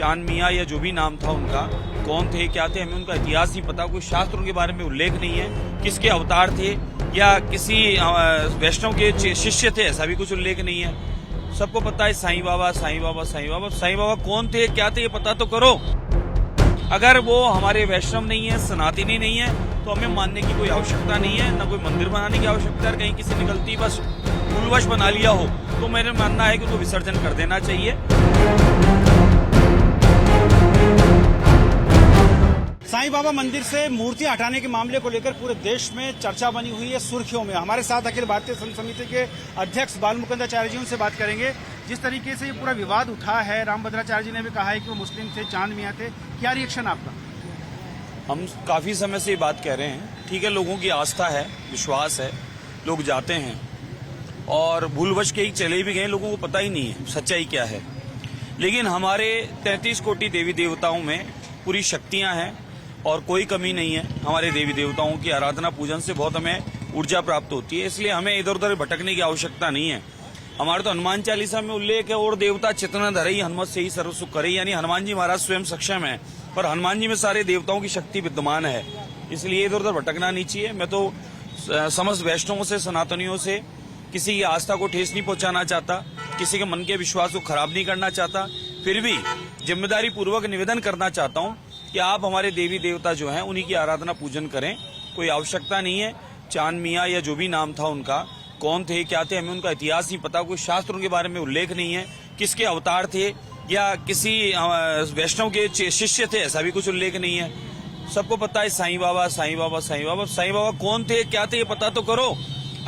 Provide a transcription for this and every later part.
चांद मियाँ या जो भी नाम था उनका, कौन थे क्या थे, हमें उनका इतिहास नहीं पता, कोई शास्त्रों के बारे में उल्लेख नहीं है, किसके अवतार थे या किसी वैष्णव के शिष्य थे, ऐसा भी कुछ उल्लेख नहीं है। सबको पता है साईं बाबा साईं बाबा साईं बाबा। साईं बाबा कौन थे क्या थे ये पता तो करो। अगर वो हमारे वैष्णव नहीं है, सनातनी नहीं है, तो हमें मानने की कोई आवश्यकता नहीं है, ना कोई मंदिर बनाने की आवश्यकता है। कहीं किसी ने गलती बस भूलवश बना लिया हो तो मेरा मानना है कि उनको विसर्जन कर देना चाहिए। साईं बाबा मंदिर से मूर्ति हटाने के मामले को लेकर पूरे देश में चर्चा बनी हुई है, सुर्खियों में। हमारे साथ अखिल भारतीय संत समिति के अध्यक्ष बालमुकुंदाचार्य जी, उनसे बात करेंगे। जिस तरीके से ये पूरा विवाद उठा है, रामभद्राचार्य जी ने भी कहा है कि वो मुस्लिम थे, चांद मियाँ थे, क्या रिएक्शन आपका? हम काफी समय से ये बात कह रहे हैं, ठीक है, लोगों की आस्था है, विश्वास है, लोग जाते हैं और भूलवश के ही चले भी गए, लोगों को पता ही नहीं है सच्चाई क्या है। लेकिन हमारे 33 कोटि देवी देवताओं में पूरी शक्तियां हैं और कोई कमी नहीं है। हमारे देवी देवताओं की आराधना पूजन से बहुत हमें ऊर्जा प्राप्त होती है, इसलिए हमें इधर उधर भटकने की आवश्यकता नहीं है। हमारे तो हनुमान चालीसा में उल्लेख है, और देवता चितना धरई हनुमत से ही सर्व सुख करे, यानी हनुमान जी महाराज स्वयं सक्षम है, पर हनुमान जी में सारे देवताओं की शक्ति विद्यमान है, इसलिए इधर उधर भटकना नहीं चाहिए। मैं तो समस्त वैष्णवों से, सनातनियों से किसी की आस्था को ठेस नहीं पहुंचाना चाहता, किसी के मन के विश्वास को खराब नहीं करना चाहता, फिर भी जिम्मेदारी पूर्वक निवेदन करना चाहता हूं कि आप हमारे देवी देवता जो हैं उन्हीं की आराधना पूजन करें। कोई आवश्यकता नहीं है चांद मियाँ या जो भी नाम था उनका, कौन थे क्या थे, हमें उनका इतिहास नहीं पता, कोई शास्त्रों के बारे में उल्लेख नहीं है, किसके अवतार थे या किसी वैष्णव के शिष्य थे, ऐसा भी कुछ उल्लेख नहीं है। सबको पता है साईं बाबा साईं बाबा साईं बाबा। साईं बाबा कौन थे क्या थे ये पता तो करो।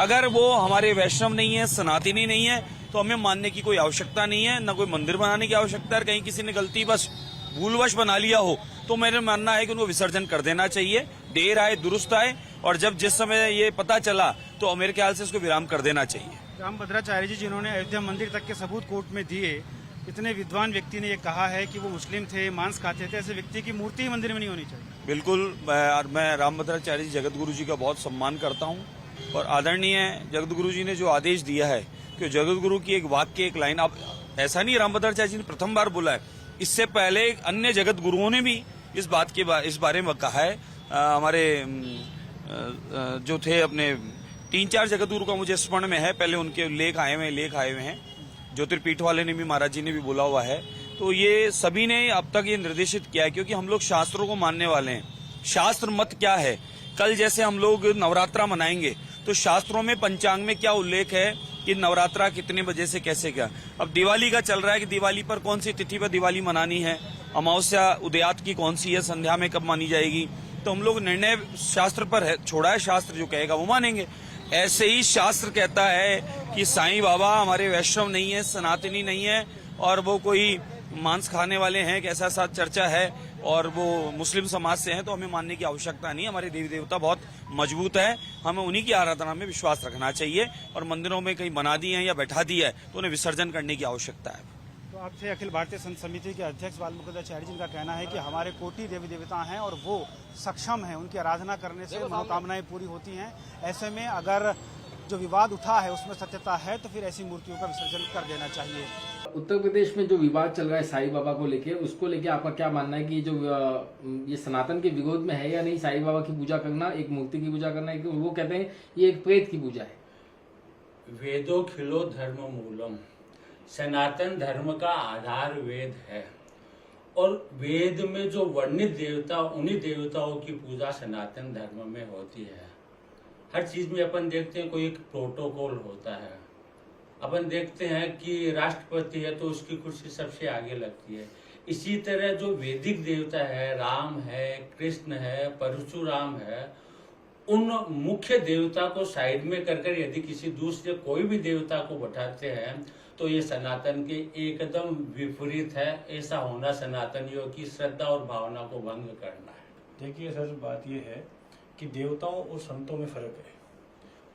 अगर वो हमारे वैष्णव नहीं है, सनातनी नहीं है, तो हमें मानने की कोई आवश्यकता नहीं है, ना कोई मंदिर बनाने की आवश्यकता है। कहीं किसी ने गलती बस भूलवश बना लिया हो तो मेरा मानना है कि उनको विसर्जन कर देना चाहिए। देर आए दुरुस्त आए, और जब जिस समय ये पता चला तो मेरे ख्याल से इसको विराम कर देना चाहिए। रामभद्राचार्य जी, जिन्होंने अयोध्या मंदिर तक के सबूत कोर्ट में दिए, इतने विद्वान व्यक्ति ने ये कहा है कि वो मुस्लिम थे, मांस खाते थे, ऐसे व्यक्ति की मूर्ति ही मंदिर में नहीं होनी चाहिए। बिल्कुल, मैं रामभद्राचार्य जी जगत गुरु जी का बहुत सम्मान करता हूँ, और आदरणीय जगत गुरु जी ने जो आदेश दिया है कि जगत गुरु की एक वाक्य, एक लाइन, अब ऐसा नहीं रामभद्राचार्य जी ने प्रथम बार बोला है, इससे पहले अन्य जगत गुरुओं ने भी इस बारे में कहा है। हमारे जो थे अपने 3-4 जगत गुरु का मुझे स्मरण में है, पहले उनके लेख आए हुए हैं। ज्योतिर्पीठ वाले ने भी, महाराज जी ने भी बोला हुआ है। तो ये सभी ने अब तक ये निर्देशित किया है, क्योंकि हम लोग शास्त्रों को मानने वाले हैं। शास्त्र मत क्या है, कल जैसे हम लोग नवरात्रा मनाएंगे तो शास्त्रों में पंचांग में क्या उल्लेख है कि नवरात्रा कितने बजे से कैसे क्या। अब दिवाली का चल रहा है कि दिवाली पर कौन सी तिथि पर दिवाली मनानी है, अमावस्या उदयात की कौन सी है, संध्या में कब मानी जाएगी, तो हम लोग निर्णय शास्त्र पर है, छोड़ा है, शास्त्र जो कहेगा वो मानेंगे। ऐसे ही शास्त्र कहता है कि साईं बाबा हमारे वैष्णव नहीं है, सनातनी नहीं है, और वो कोई मांस खाने वाले हैं, कि ऐसा साथ चर्चा है, और वो मुस्लिम समाज से हैं, तो हमें मानने की आवश्यकता नहीं। हमारे देवी देवता बहुत मजबूत है, हमें उन्हीं की आराधना में विश्वास रखना चाहिए, और मंदिरों में कहीं बना दी है या बैठा दी है तो उन्हें विसर्जन करने की आवश्यकता है। तो आपसे अखिल भारतीय संत समिति के अध्यक्ष बालमुकुंदाचार्य जी का कहना है कि हमारे कोटि देवी देवता हैं और वो सक्षम हैं, उनकी आराधना करने से मनोकामनाएं पूरी होती हैं। ऐसे में अगर जो विवाद उठा है उसमें सत्यता है तो फिर ऐसी मूर्तियों का विसर्जन कर देना चाहिए। उत्तर प्रदेश में जो विवाद चल रहा है साईं बाबा को लेके, उसको लेके आपका क्या मानना है कि जो ये सनातन के विरोध में है या नहीं? साईं बाबा की पूजा करना, एक मूर्ति की पूजा करना, वो कहते हैं ये एक प्रेत की पूजा है। वेदो खिलो धर्म मूलम, सनातन धर्म का आधार वेद है, और वेद में जो वर्णित देवता, उन्हीं देवताओं की पूजा सनातन धर्म में होती है। हर चीज में अपन देखते हैं कोई एक प्रोटोकॉल होता है। अपन देखते हैं कि राष्ट्रपति है तो उसकी कुर्सी सबसे आगे लगती है। इसी तरह जो वैदिक देवता है, राम है, कृष्ण है, परशुराम है, उन मुख्य देवता को साइड में कर यदि किसी दूसरे कोई भी देवता को बैठाते हैं तो ये सनातन के एकदम विपरीत है। ऐसा होना सनातनियों की श्रद्धा और भावना को भंग करना है। देखिए सर, बात ये है कि देवताओं और संतों में फर्क है।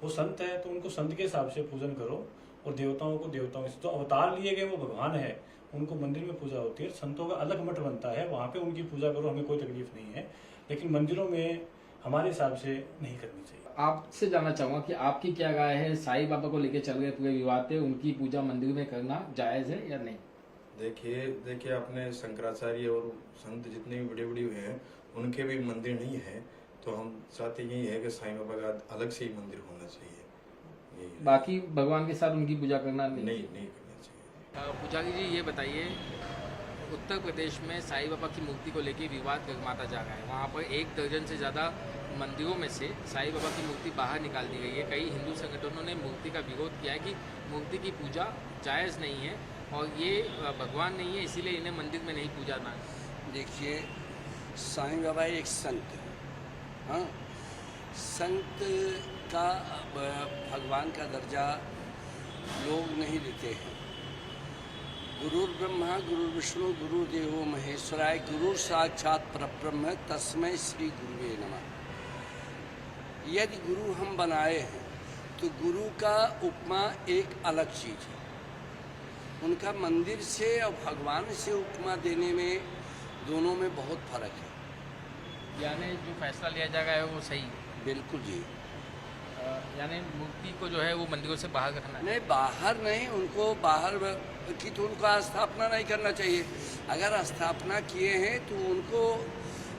वो संत है तो उनको संत के हिसाब से पूजन करो, और देवताओं को देवताओं से। तो अवतार लिए गए वो भगवान है, उनको मंदिर में पूजा होती है। संतों का अलग मठ बनता है, वहाँ पे उनकी पूजा करो, हमें कोई तकलीफ नहीं है, लेकिन मंदिरों में हमारे हिसाब से नहीं करनी चाहिए। आपसे जानना चाहूंगा कि आपकी क्या राय है, साईं बाबा को लेकर चल रहे पूरे विवाद पे, उनकी पूजा मंदिर में करना जायज है या नहीं? देखिए अपने शंकराचार्य और संत जितने भी बड़े बड़े हुए हैं उनके भी मंदिर नहीं है, तो हम चाहते यही है कि साईं बाबा का अलग से ही मंदिर होना चाहिए। यही बाकी भगवान के साथ उनकी पूजा करना नहीं करना चाहिए। पुजारी जी ये बताइए, उत्तर प्रदेश में साईं बाबा की मूर्ति को लेकर विवाद गर्माता जा रहा है। वहाँ पर 1 दर्जन से ज़्यादा मंदिरों में से साईं बाबा की मूर्ति बाहर निकाल दी गई है। कई हिंदू संगठनों ने मूर्ति का विरोध किया है कि मूर्ति की पूजा जायज़ नहीं है और ये भगवान नहीं है, इसीलिए इन्हें मंदिर में नहीं पूजा ना। देखिए, साईं बाबा एक संत है। हाँ, संत का भगवान का दर्जा लोग नहीं देते हैं। गुरुर ब्रह्मा गुरुर विष्णु गुरुदेवो महेश्वराय गुरु साक्षात परब्रह्म तस्मै श्री गुरुवे नमः। यदि गुरु हम बनाए हैं तो गुरु का उपमा एक अलग चीज़ है। उनका मंदिर से और भगवान से उपमा देने में दोनों में बहुत फर्क है। यानी जो फैसला लिया जाएगा है वो सही है। बिल्कुल जी। यानी मूर्ति को जो है वो मंदिरों से बाहर रखना है। नहीं, बाहर नहीं, उनको बाहर की तो उनको स्थापना नहीं करना चाहिए। अगर स्थापना किए हैं तो उनको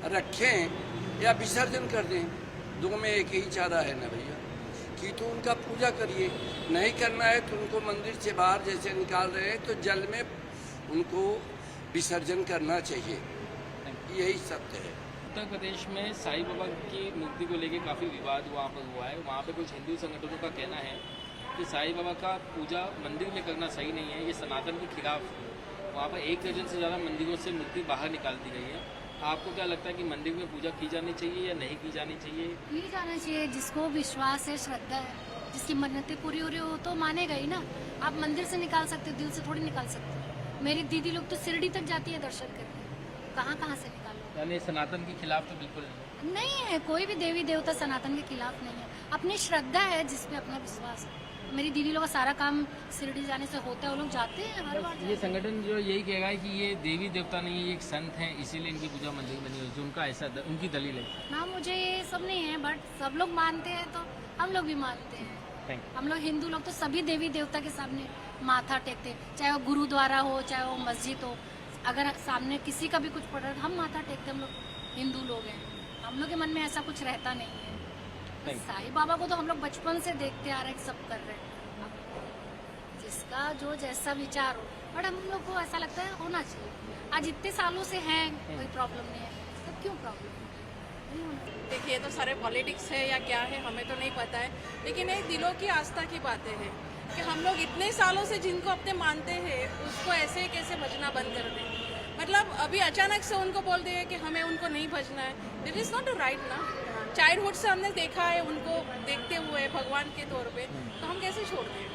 रखें या विसर्जन कर दें, दो में एक ही चारा है ना भैया। कि तो उनका पूजा करिए, नहीं करना है तो उनको मंदिर से बाहर जैसे निकाल रहे हैं तो जल में उनको विसर्जन करना चाहिए। यही सत्य है। उत्तर प्रदेश में साईं बाबा की मूर्ति को लेकर काफ़ी विवाद वहाँ पर हुआ है। वहाँ पे कुछ हिंदू संगठनों का कहना है कि साईं बाबा का पूजा मंदिर में करना सही नहीं है, ये सनातन के खिलाफ है। वहाँ पर 1 दर्जन से ज़्यादा मंदिरों से मूर्ति बाहर निकाल दी गई है। आपको क्या लगता है कि मंदिर में पूजा की जानी चाहिए या नहीं की जानी चाहिए? की जाना चाहिए। जिसको विश्वास है, श्रद्धा है, जिसकी मन्नतें पूरी हो रही हो तो मानेगा ही ना। आप मंदिर से निकाल सकते हो, दिल से थोड़ी निकाल सकते हो। मेरी दीदी लोग तो शिरडी तक जाती है दर्शन करके, कहाँ से निकालो। यानी सनातन के खिलाफ तो बिल्कुल नहीं है। कोई भी देवी देवता सनातन के खिलाफ नहीं है। अपनी श्रद्धा है, जिसपे अपना विश्वास है। मेरी दीदी लोग का सारा काम शिरडी जाने से होता है, वो लोग जाते हैं हर बार। ये संगठन जो यही कहेगा है कि ये देवी देवता नहीं है, ये एक संत हैं, इसीलिए इनकी पूजा मंदिर में नहीं होती। उनका ऐसा उनकी दलील है ना। मुझे ये सब नहीं है, बट सब लोग मानते हैं तो हम लोग भी मानते हैं। हम लोग हिंदू लोग तो सभी देवी देवता के सामने माथा टेकते हैं, चाहे वो गुरुद्वारा हो, चाहे वो मस्जिद हो। अगर सामने किसी का भी कुछ पड़ रहा है हम माथा टेकते। हम लोग हिंदू लोग हैं, हम लोग के मन में ऐसा कुछ रहता नहीं है। साईं बाबा को तो हम लोग बचपन से देखते आ रहे हैं, सब कर रहे हैं। जिसका जो जैसा विचार हो, बट हम लोग को ऐसा लगता है होना चाहिए। आज इतने सालों से हैं, कोई प्रॉब्लम नहीं है, तो क्यों प्रॉब्लम नहीं होना चाहिए? देखिए, तो सारे पॉलिटिक्स है या क्या है हमें तो नहीं पता है, लेकिन ये दिलों की आस्था की बातें हैं कि हम लोग इतने सालों से जिनको अपने मानते हैं उसको ऐसे कैसे भजना बंद कर दें। मतलब अभी अचानक से उनको बोल दिए कि हमें उनको नहीं भजना है। दिट इज़ नॉट राइट ना। चाइल्डहुड से हमने देखा है उनको देखते हुए भगवान के तौर पे, तो हम कैसे छोड़ दें?